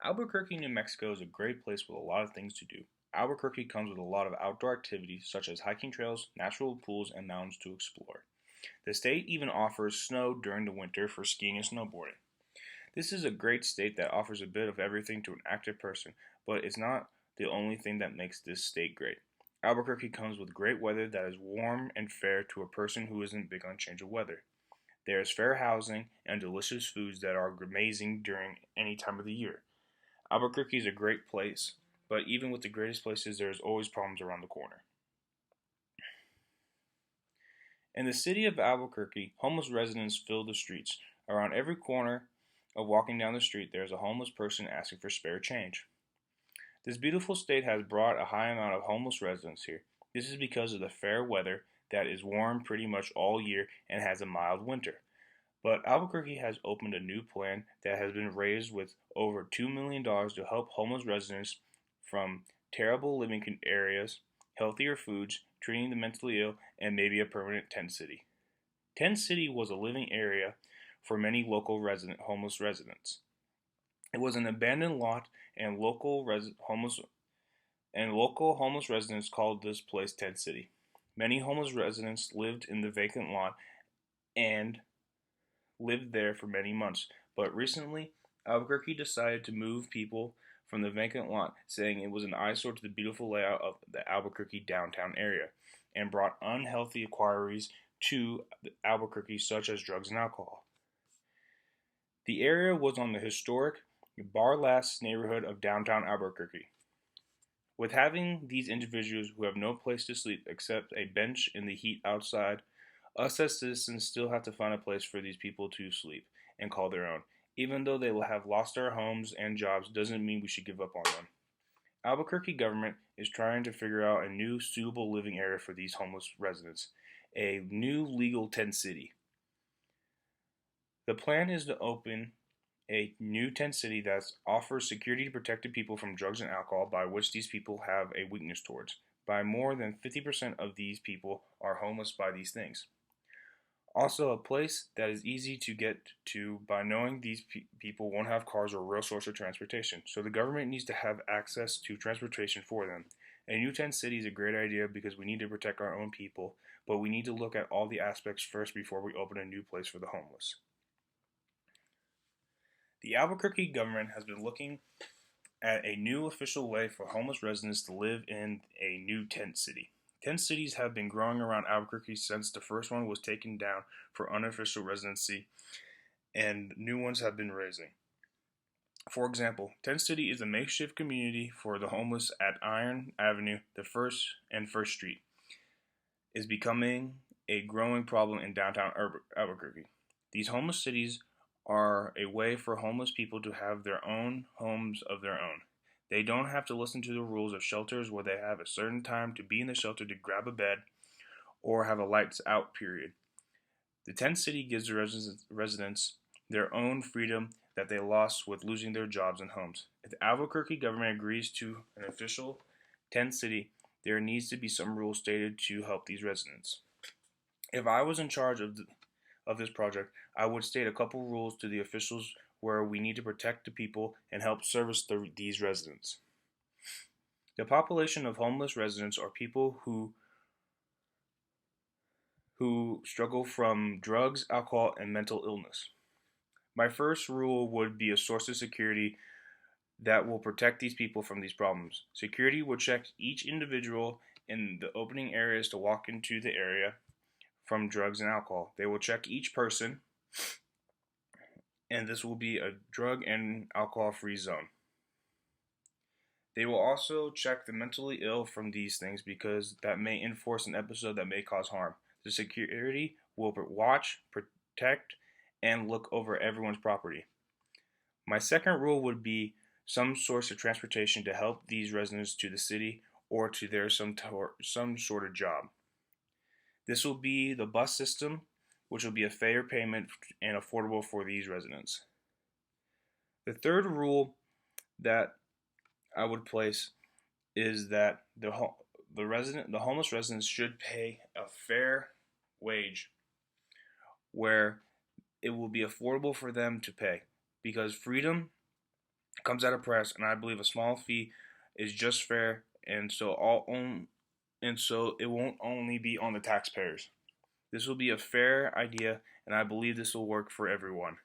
Albuquerque, New Mexico is a great place with a lot of things to do. Albuquerque comes with a lot of outdoor activities such as hiking trails, natural pools, and mountains to explore. The state even offers snow during the winter for skiing and snowboarding. This is a great state that offers a bit of everything to an active person, but it's not the only thing that makes this state great. Albuquerque comes with great weather that is warm and fair to a person who isn't big on change of weather. There is fair housing and delicious foods that are amazing during any time of the year. Albuquerque is a great place, but even with the greatest places, there is always problems around the corner. In the city of Albuquerque, homeless residents fill the streets. Around every corner of walking down the street, there is a homeless person asking for spare change. This beautiful state has brought a high amount of homeless residents here. This is because of the fair weather that is warm pretty much all year and has a mild winter. But Albuquerque has opened a new plan that has been raised with over $2 million to help homeless residents from terrible living areas, healthier foods, treating the mentally ill, and maybe a permanent tent city. Tent City was a living area for many local homeless residents. It was an abandoned lot, and local homeless residents called this place Tent City. Many homeless residents lived in the vacant lot and lived there for many months, but recently Albuquerque decided to move people from the vacant lot, saying it was an eyesore to the beautiful layout of the Albuquerque downtown area, and brought unhealthy inquiries to Albuquerque, such as drugs and alcohol. The area was on the historic Barlas neighborhood of downtown Albuquerque. With having these individuals who have no place to sleep except a bench in the heat outside, us as citizens still have to find a place for these people to sleep and call their own. Even though they will have lost their homes and jobs, doesn't mean we should give up on them. Albuquerque government is trying to figure out a new suitable living area for these homeless residents, a new legal tent city. The plan is to open a new tent city that offers security to protect the people from drugs and alcohol by which these people have a weakness towards. By more than 50% of these people are homeless by these things. Also, a place that is easy to get to by knowing these people won't have cars or a real source of transportation. So the government needs to have access to transportation for them. A new tent city is a great idea because we need to protect our own people, but we need to look at all the aspects first before we open a new place for the homeless. The Albuquerque government has been looking at a new official way for homeless residents to live in a new tent city. Tent cities have been growing around Albuquerque since the first one was taken down for unofficial residency, and new ones have been raising. For example, Tent City is a makeshift community for the homeless at Iron Avenue, the First and First Street. Is becoming a growing problem in downtown Albuquerque. These homeless cities are a way for homeless people to have their own homes of their own. They don't have to listen to the rules of shelters where they have a certain time to be in the shelter to grab a bed or have a lights out period. The tent city gives the residents their own freedom that they lost with losing their jobs and homes. If the Albuquerque government agrees to an official tent city, there needs to be some rules stated to help these residents. If I was in charge of this project, I would state a couple rules to the officials where we need to protect the people and help service these residents. The population of homeless residents are people who struggle from drugs, alcohol, and mental illness. My first rule would be a source of security that will protect these people from these problems. Security will check each individual in the opening areas to walk into the area from drugs and alcohol. They will check each person, and this will be a drug and alcohol free zone. They will also check the mentally ill from these things because that may enforce an episode that may cause harm. The security will watch, protect, and look over everyone's property. My second rule would be some source of transportation to help these residents to the city or to their some sort of job. This will be the bus system, which will be a fair payment and affordable for these residents. The third rule that I would place is that the homeless residents should pay a fair wage where it will be affordable for them to pay, because freedom comes at a price, and I believe a small fee is just fair, and so it won't only be on the taxpayers. This will be a fair idea, and I believe this will work for everyone.